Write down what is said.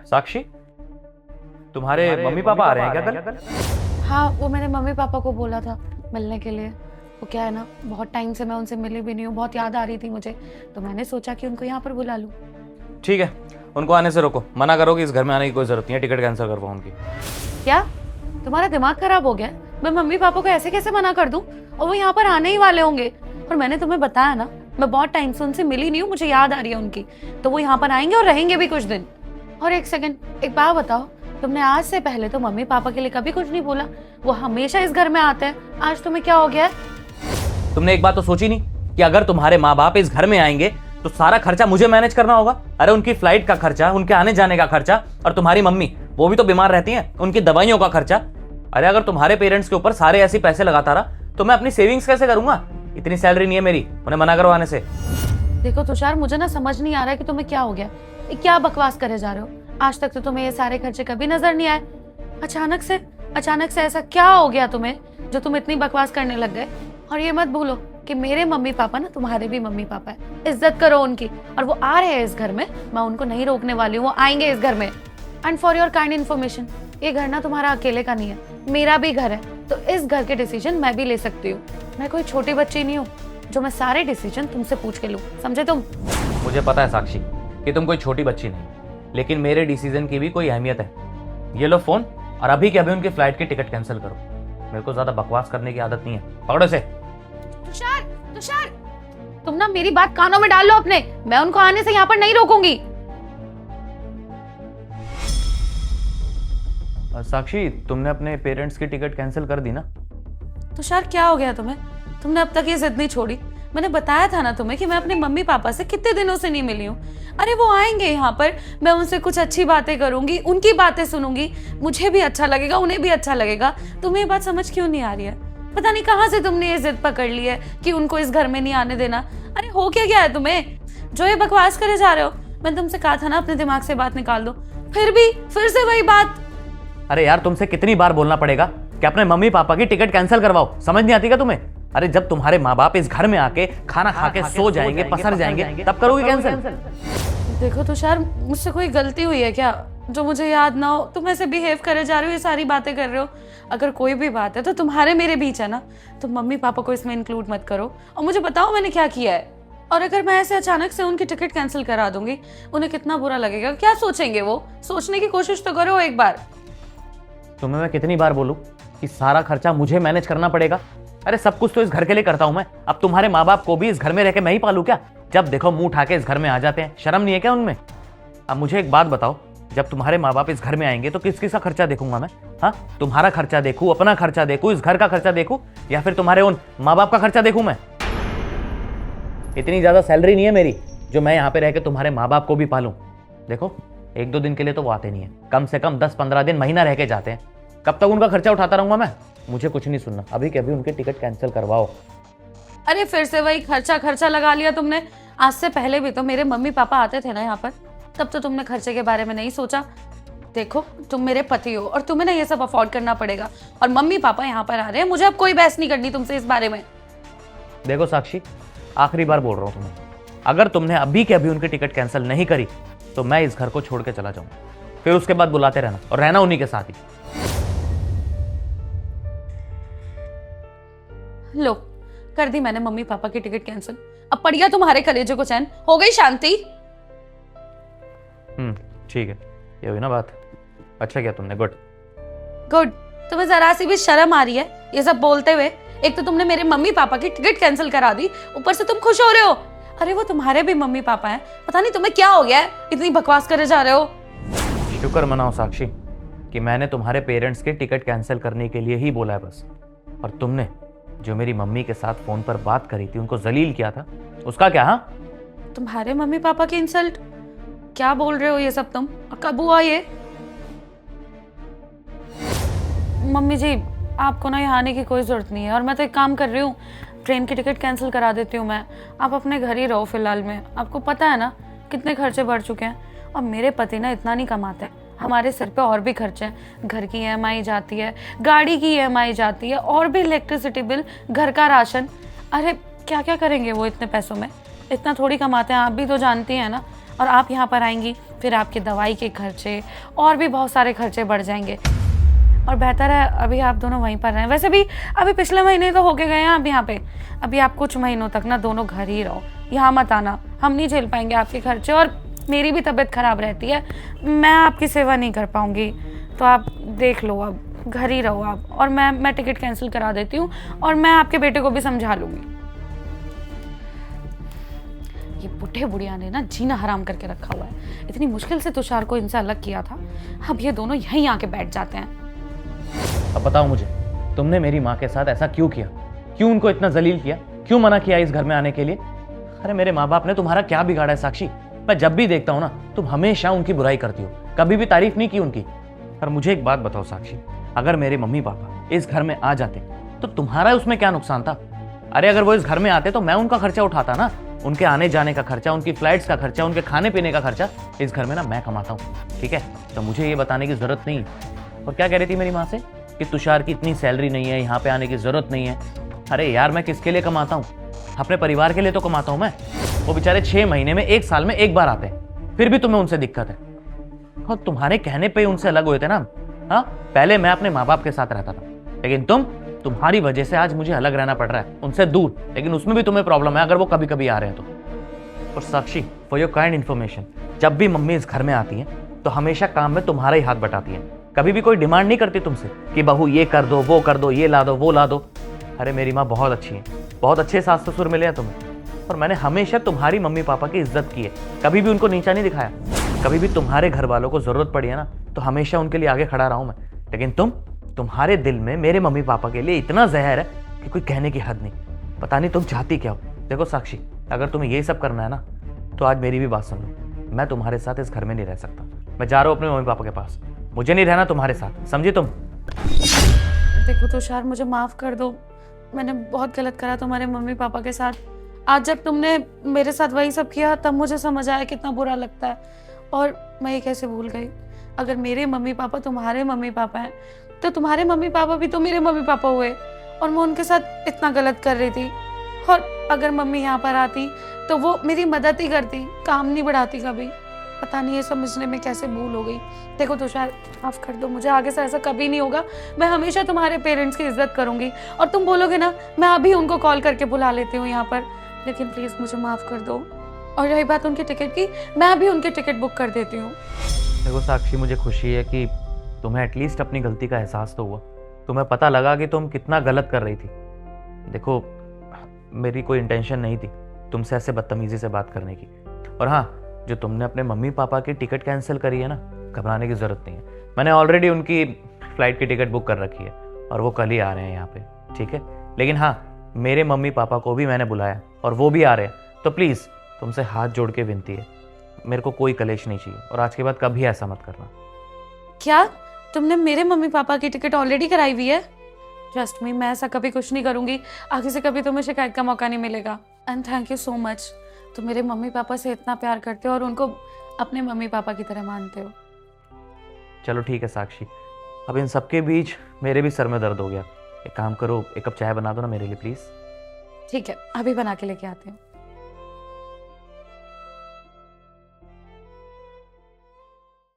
साक्षी, तुम्हारे mummy papa आ रहे हैं क्या कल? हाँ, वो मैंने मम्मी पापा को बोला था मिलने के लिए। वो क्या है ना, बहुत टाइम से मैं उनसे मिली भी नहीं हूँ, बहुत याद आ रही थी मुझे, तो मैंने सोचा कि उनको यहाँ पर बुला लूँ। ठीक है, उनको आने से रोको, मना करो कि इस घर में आने की कोई जरूरत नहीं है, टिकट कैंसिल करवाओ उनकी। क्या तुम्हारा दिमाग खराब हो गया? मैं मम्मी पापा को ऐसे कैसे मना कर दूँ? और वो यहाँ पर आने ही वाले होंगे। और मैंने तुम्हें बताया ना, मैं बहुत टाइम से उनसे मिली नहीं हूँ, मुझे याद आ रही है उनकी, तो वो यहाँ पर आएंगे और रहेंगे भी कुछ दिन। और एक सेकंड, एक बात बताओ, तुमने आज से पहले तो मम्मी पापा के लिए कभी कुछ नहीं बोला, वो हमेशा इस घर में आते हैं, आज तुम्हें क्या हो गया है? तुमने एक बात तो सोची नहीं कि अगर तुम्हारे माँ बाप इस घर में आएंगे तो सारा खर्चा मुझे मैनेज करना होगा। अरे उनकी फ्लाइट का खर्चा, उनके आने जाने का खर्चा, और तुम्हारी मम्मी वो भी तो बीमार रहती हैं, उनकी दवाइयों का खर्चा। अरे अगर तुम्हारे पेरेंट्स के ऊपर सारे ऐसे पैसे लगाता रहा तो मैं अपनी सेविंग्स कैसे करूंगा? इतनी सैलरी नहीं है मेरी, उन्हें मना करो आने से। देखो तुषार, मुझे ना समझ नहीं आ रहा है कि तुम्हें क्या हो गया, ये क्या बकवास करे जा रहे हो? आज तक तो तुम्हें ये सारे खर्चे कभी नजर नहीं आए, अचानक से ऐसा क्या हो गया तुम्हें जो तुम इतनी बकवास करने लग गए? और ये मत भूलो कि मेरे मम्मी पापा ना तुम्हारे भी मम्मी पापा है, इज्जत करो उनकी। और वो आ रहे हैं इस घर में, मैं उनको नहीं रोकने वाली हूँ, वो आएंगे इस घर में। And for your kind information, ये घर ना तुम्हारा अकेले का नहीं है, मेरा भी घर है, तो इस घर के डिसीजन मैं भी ले सकती हूँ। मैं कोई छोटी बच्ची नहीं हूँ जो मैं सारे डिसीजन तुमसे पूछ के लूँ, समझे तुम? मुझे पता है साक्षी कि तुम कोई छोटी बच्ची नहीं, लेकिन मेरे डिसीजन की भी कोई अहमियत है। ये लो फोन, और अभी के अभी उनकी फ्लाइट की टिकट कैंसिल करो। मेरे को ज्यादा बकवास करने की आदत नहीं है, पकड़ो से। तुषार, तुम ना मेरी बात कानों में डाल लो अपने, मैं उनको आने से यहाँ पर नहीं रोकूंगी। साक्षी, तुमने अपने पेरेंट्स की टिकट कैंसिल कर दी ना? तुषार क्या हो गया तुम्हें? तुमने अब तक ये जिद नहीं छोड़ी। मैंने बताया था ना तुम्हें कि मैं अपने मम्मी पापा से कितने दिनों से नहीं मिली हूँ। अरे वो आएंगे यहाँ पर, मैं उनसे कुछ अच्छी बातें करूंगी, उनकी बातें सुनूंगी, मुझे भी अच्छा लगेगा, उन्हें भी अच्छा लगेगा। तुम्हें ये बात समझ क्यों नहीं आ रही है? पता नहीं कहाँ से तुमने ये जिद पकड़ ली है कि उनको इस घर में नहीं आने देना। अरे हो क्या गया है तुम्हें जो ये बकवास करे जा रहे हो? मैंने तुमसे कहा था ना अपने दिमाग से बात निकाल दो, फिर से वही बात। अरे यार, तुमसे कितनी बार बोलना पड़ेगा कि अपने मम्मी पापा की टिकट कैंसिल करवाओ? समझ नहीं आती क्या तुम्हें? अरे जब तुम्हारे माँ बाप इस घर में आके खाना खा के सो जाएंगे, पसर जाएंगे, तब करोगे कैंसिल? देखो तुषार, मुझसे कोई गलती हुई है क्या जो मुझे याद ना हो? तुम ऐसे बिहेव करे जा रहे हो, ये सारी बातें कर रहे हो। अगर कोई भी बात है तो तुम्हारे मेरे बीच है ना, तो मम्मी पापा को इसमें इंक्लूड मत करो और मुझे बताओ मैंने क्या किया है। और अगर मैं ऐसे अचानक से उनकी टिकट कैंसिल करा दूंगी, उन्हें कितना बुरा लगेगा, क्या सोचेंगे वो? सोचने की कोशिश तो करो एक बार। तुम्हें मैं कितनी बार बोलूं कि सारा खर्चा मुझे मैनेज करना पड़ेगा? अरे सब कुछ तो इस घर के लिए करता हूं मैं, अब तुम्हारे माँ बाप को भी इस घर में रह के मैं ही पालू क्या? जब देखो मुंह उठा के इस घर में आ जाते हैं, शर्म नहीं है क्या उनमें? अब मुझे एक बात बताओ, जब तुम्हारे माँ बाप इस घर में आएंगे तो किस किस का खर्चा देखूंगा मैं? हाँ, तुम्हारा खर्चा देखूं, अपना खर्चा देखूं, इस घर का खर्चा देखूं, या फिर तुम्हारे उन माँ बाप का खर्चा देखूं मैं? इतनी ज्यादा सैलरी नहीं है मेरी जो मैं यहाँ पे रह के तुम्हारे माँ बाप को भी पालूं। देखो, एक दो दिन के लिए तो वो आते नहीं है, कम से कम 10-15 दिन, महीना रह के जाते हैं। कब तक उनका खर्चा उठाता रहूंगा मैं? मुझे कुछ नहीं सुनना, अभी के अभी उनकी टिकट कैंसिल करवाओ। अरे फिर से वही खर्चा लगा लिया तुमने। आज से पहले भी तो मेरे मम्मी पापा आते थे ना यहाँ पर, तब तो तुमने खर्चे के बारे में नहीं सोचा। देखो, तुम मेरे पति हो और तुम्हें ना ये सब अफोर्ड करना पड़ेगा, और मम्मी पापा यहाँ पर आ रहे हैं, मुझे अब कोई बहस नहीं करनी तुमसे इस बारे में। देखो साक्षी, आखिरी बार बोल रहा हूँ तुम्हें, अगर तुमने अभी के अभी उनकी टिकट कैंसिल नहीं करी तो मैं इस घर को छोड़ के चला जाऊंगा, फिर उसके बाद बुलाते रहना, और रहना उन्हीं के साथ ही। लो, कर दी मैंने मम्मी पापा की टिकट कैंसिल। अब पड़ गया तुम्हारे कलेजे को चैन, हो गई शांति। ठीक है, ये हुई ना बात। अच्छा किया तुमने, गुड। तुम्हें जरा सी भी शर्म आ रही है ये सब बोलते हुए? एक तो तुमने मेरे मम्मी पापा की टिकट कैंसिल करा दी, ऊपर से तुम खुश हो रहे हो। अरे वो तुम्हारे भी मम्मी पापा हैं, पता नहीं तुम्हें क्या हो गया है, इतनी बकवास करे जा रहे हो। शुक्र मनाओ साक्षी कि मैंने तुम्हारे पेरेंट्स की टिकट कैंसिल करने के लिए ही बोला है बस, और तुमने जो मेरी मम्मी के साथ फोन पर बात करी थी, उनको जलील किया था, उसका क्या? हाँ, तुम्हारे मम्मी पापा की इंसल्ट? क्या बोल रहे हो ये सब तुम? कब हुआ ये? मम्मी जी, आपको ना यहाँ आने की कोई जरूरत नहीं है, और मैं तो एक काम कर रही हूँ, ट्रेन की टिकट कैंसिल करा देती हूँ मैं। आप अपने घर ही रहो फिलहाल में। आपको पता है ना कितने खर्चे बढ़ चुके हैं, और मेरे पति ना इतना नहीं कमाते, हमारे सिर पे और भी खर्चे हैं। घर की ईएमआई जाती है, गाड़ी की ईएमआई जाती है, और भी इलेक्ट्रिसिटी बिल, घर का राशन। अरे क्या क्या करेंगे वो इतने पैसों में? इतना थोड़ी कमाते हैं, आप भी तो जानती हैं ना। और आप यहाँ पर आएंगी, फिर आपके दवाई के खर्चे और भी बहुत सारे खर्चे बढ़ जाएंगे। और बेहतर है अभी आप दोनों वहीं पर रहें। वैसे भी अभी पिछले महीने तो होके गए हैं आप यहाँ पे। अभी आप कुछ महीनों तक ना दोनों घर ही रहो, यहाँ मत आना, हम नहीं झेल पाएंगे आपके खर्चे, और मेरी भी तबीयत खराब रहती है, मैं आपकी सेवा नहीं कर पाऊँगी। तो आप देख लो, अब घर ही रहो आप, और मैं टिकट कैंसिल करा देती हूँ, और मैं आपके बेटे को भी समझा लूँगी। ये बूढ़े बुढ़िया ने ना जीना हराम करके रखा हुआ है। इतनी मुश्किल से तुषार को इनसे अलग किया था, अब ये दोनों यहीं आके बैठ जाते हैं। अब बताओ मुझे, तुमने मेरी माँ के साथ ऐसा क्यों किया? क्यों उनको इतना जलील किया? क्यों मना किया इस घर में आने के लिए? अरे मेरे माँ बाप ने तुम्हारा क्या बिगाड़ा है साक्षी? मैं जब भी देखता हूँ ना, तुम हमेशा उनकी बुराई करती हो, कभी भी तारीफ नहीं की उनकी। पर मुझे एक बात बताओ साक्षी, अगर मेरे मम्मी पापा इस घर में आ जाते तो तुम्हारा उसमें क्या नुकसान था? अरे अगर वो इस घर में आते तो मैं उनका खर्चा उठाता ना, उनके आने जाने का खर्चा, उनकी फ्लाइट्स का खर्चा, उनके खाने पीने का खर्चा इस घर में ना मैं कमाता हूँ, ठीक है? तो मुझे ये बताने की जरूरत नहीं। और क्या कह रही थी मेरी माँ से कि तुषार की इतनी सैलरी नहीं है, यहाँ पे आने की जरूरत नहीं है। अरे यार मैं किसके लिए कमाता हूँ? अपने परिवार के लिए तो कमाता हूँ मैं। वो बेचारे 6 महीने में, 1 साल में एक बार आते हैं, फिर भी तुम्हें उनसे दिक्कत है। और तुम्हारे कहने पे उनसे अलग हुए थे ना। हाँ, पहले मैं अपने माँ बाप के साथ रहता था, लेकिन तुम्हारी वजह से आज मुझे अलग रहना पड़ रहा है, उनसे दूर। लेकिन उसमें भी तुम्हें प्रॉब्लम है अगर वो कभी कभी आ रहे हैं तो। और साक्षी, फॉर योर काइंड इन्फॉर्मेशन, जब भी मम्मी इस घर में आती हैं तो हमेशा काम में तुम्हारा ही हाथ बटाती हैं। कभी भी कोई डिमांड नहीं करती तुमसे कि बहू ये कर दो, वो कर दो, ये ला दो, वो ला दो। अरे मेरी माँ बहुत अच्छी है, बहुत अच्छे सास ससुर मिले हैं तुम्हें, और मैंने हमेशा तुम्हारी मम्मी पापा की इज्जत की है, कभी भी उनको नीचा नहीं दिखाया। कभी भी तुम्हारे घर वालों को जरूरत पड़ी है ना, तो हमेशा उनके लिए आगे खड़ा रहा हूं मैं। लेकिन तुम्हारे दिल में मेरे मम्मी पापा के लिए इतना जहर है कि कोई कहने की हद नहीं। पता नहीं तुम चाहती क्या हो। देखो साक्षी, अगर तुम्हें ये सब करना है ना, तो आज मेरी भी बात सुन लो। मैं तुम्हारे साथ इस घर में नहीं रह सकता, मैं जा रहा हूँ अपने मम्मी पापा के पास। मुझे नहीं रहना तुम्हारे साथ, समझी तुम? देखो तुषार, मुझे माफ कर दो, मैंने बहुत गलत करा तुम्हारे मम्मी पापा के साथ। आज जब तुमने मेरे साथ वही सब किया तब मुझे समझ आया कितना बुरा लगता है, और मैं ये कैसे भूल गई। अगर मेरे मम्मी पापा तुम्हारे मम्मी पापा हैं तो तुम्हारे मम्मी पापा भी तो मेरे मम्मी पापा हुए, और मैं उनके साथ इतना गलत कर रही थी। और अगर मम्मी यहाँ पर आती तो वो मेरी मदद ही करती, काम नहीं बढ़ाती कभी। पता नहीं ये समझने में कैसे भूल हो गई। देखो तुषार, माफ कर दो मुझे, आगे से ऐसा कभी नहीं होगा। मैं हमेशा तुम्हारे पेरेंट्स की इज्जत करूंगी, और तुम बोलोगे ना, मैं अभी उनको कॉल करके बुला लेती हूँ यहाँ पर। लेकिन प्लीज मुझे माफ कर दो। और रही बात उनकी टिकट की, मैं अभी उनकी टिकट बुक कर देती हूँ। देखो साक्षी, मुझे खुशी है कि तुम्हें एटलीस्ट अपनी गलती का एहसास तो हुआ, तुम्हें पता लगा कि तुम कितना गलत कर रही थी। देखो, मेरी कोई इंटेंशन नहीं थी तुमसे ऐसे बदतमीजी से बात करने की। और हाँ, जो तुमने अपने मम्मी पापा की टिकट कैंसिल करी है ना, घबराने की ज़रूरत नहीं है। मैंने ऑलरेडी उनकी फ़्लाइट की टिकट बुक कर रखी है, और वो कल ही आ रहे हैं यहाँ पे, ठीक है? लेकिन हाँ, मेरे मम्मी पापा को भी मैंने बुलाया और वो भी आ रहे हैं। तो प्लीज़ तुमसे हाथ जोड़ के विनती है, मेरे को कोई कलेश नहीं चाहिए, और आज के बाद कभी ऐसा मत करना। क्या तुमने मेरे मम्मी पापा की टिकट ऑलरेडी कराई हुई है? ट्रस्ट मी, मैं ऐसा कभी कुछ नहीं करूंगी। आगे से कभी तुम्हें शिकायत का मौका नहीं मिलेगा। And thank you so much, तुम मेरे मम्मी पापा से इतना प्यार करते हो और उनको अपने मम्मी पापा की तरह मानते हो। चलो ठीक है साक्षी, अब इन सबके बीच मेरे भी सर में दर्द हो गया। एक काम करो, एक कप चाय बना दो ना मेरे लिए प्लीज़। ठीक है, अभी बना के लेके आती हूँ।